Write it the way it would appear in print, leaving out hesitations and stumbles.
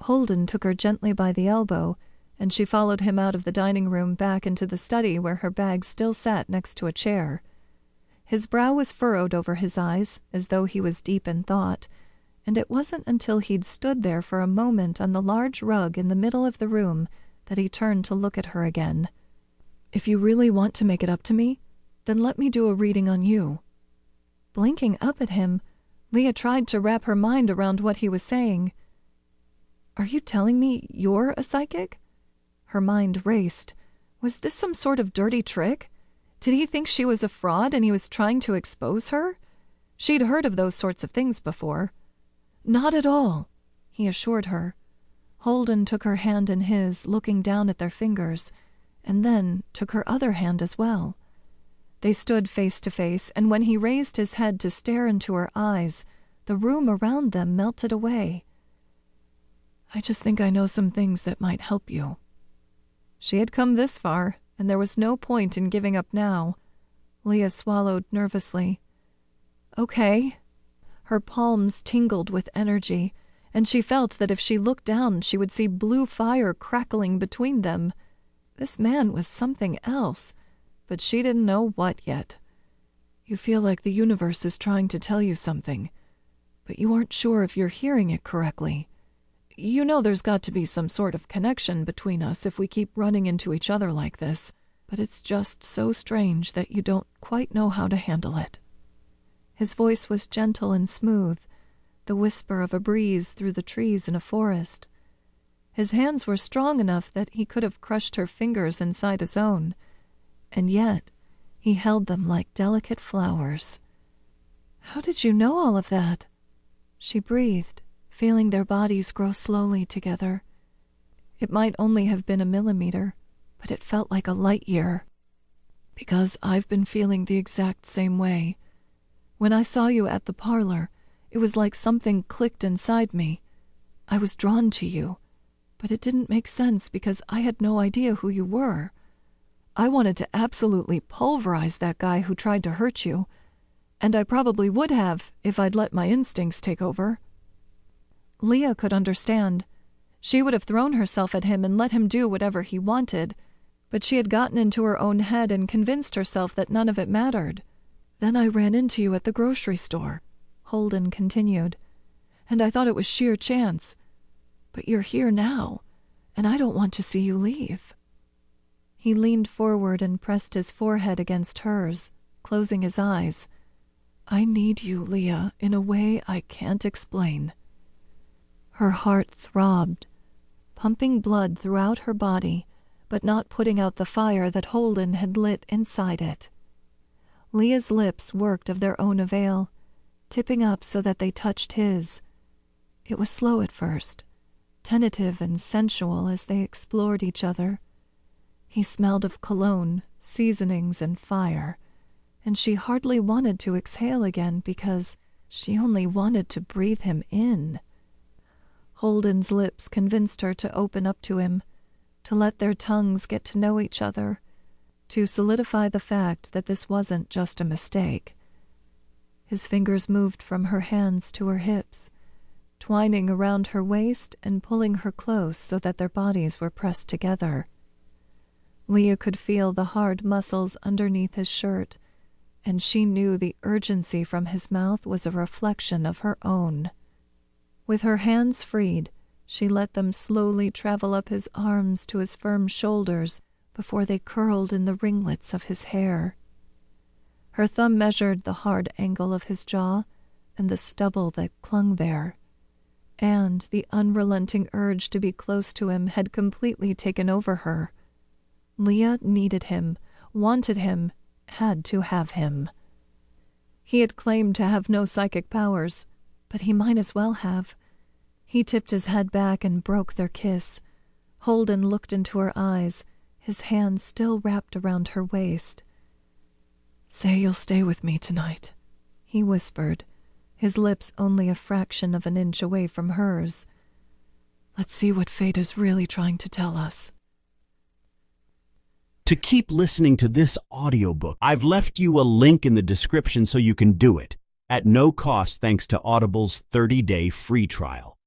Holden took her gently by the elbow, and she followed him out of the dining room back into the study where her bag still sat next to a chair. His brow was furrowed over his eyes, as though he was deep in thought, and it wasn't until he'd stood there for a moment on the large rug in the middle of the room that he turned to look at her again. "If you really want to make it up to me, then let me do a reading on you." Blinking up at him, Leah tried to wrap her mind around what he was saying. "Are you telling me you're a psychic?" Her mind raced. Was this some sort of dirty trick? Did he think she was a fraud and he was trying to expose her? She'd heard of those sorts of things before. "Not at all," he assured her. Holden took her hand in his, looking down at their fingers, and then took her other hand as well. They stood face to face, and when he raised his head to stare into her eyes, the room around them melted away. "I just think I know some things that might help you." She had come this far, and there was no point in giving up now. Leah swallowed nervously. "Okay." Her palms tingled with energy, and she felt that if she looked down she would see blue fire crackling between them. This man was something else, but she didn't know what yet. "You feel like the universe is trying to tell you something, but you aren't sure if you're hearing it correctly. You know there's got to be some sort of connection between us if we keep running into each other like this, but it's just so strange that you don't quite know how to handle it." His voice was gentle and smooth, the whisper of a breeze through the trees in a forest. His hands were strong enough that he could have crushed her fingers inside his own, and yet he held them like delicate flowers. "How did you know all of that?" She breathed, feeling their bodies grow slowly together. It might only have been a millimeter, but it felt like a light year. "Because I've been feeling the exact same way. When I saw you at the parlor, it was like something clicked inside me. I was drawn to you, but it didn't make sense because I had no idea who you were. I wanted to absolutely pulverize that guy who tried to hurt you, and I probably would have if I'd let my instincts take over." Leah could understand. She would have thrown herself at him and let him do whatever he wanted, but she had gotten into her own head and convinced herself that none of it mattered. "Then I ran into you at the grocery store," Holden continued, "and I thought it was sheer chance. But you're here now, and I don't want to see you leave." He leaned forward and pressed his forehead against hers, closing his eyes. "I need you, Leah, in a way I can't explain." Her heart throbbed, pumping blood throughout her body, but not putting out the fire that Holden had lit inside it. Leah's lips worked of their own avail, tipping up so that they touched his. It was slow at first, tentative and sensual as they explored each other. He smelled of cologne, seasonings, and fire, and she hardly wanted to exhale again because she only wanted to breathe him in. Holden's lips convinced her to open up to him, to let their tongues get to know each other, to solidify the fact that this wasn't just a mistake. His fingers moved from her hands to her hips, twining around her waist and pulling her close so that their bodies were pressed together. Leah could feel the hard muscles underneath his shirt, and she knew the urgency from his mouth was a reflection of her own. With her hands freed, she let them slowly travel up his arms to his firm shoulders before they curled in the ringlets of his hair. Her thumb measured the hard angle of his jaw and the stubble that clung there, and the unrelenting urge to be close to him had completely taken over her. Leah needed him, wanted him, had to have him. He had claimed to have no psychic powers, but he might as well have. He tipped his head back and broke their kiss. Holden looked into her eyes, his hand still wrapped around her waist. "Say you'll stay with me tonight," he whispered, his lips only a fraction of an inch away from hers. "Let's see what fate is really trying to tell us." To keep listening to this audiobook, I've left you a link in the description so you can do it, at no cost thanks to Audible's 30-day free trial.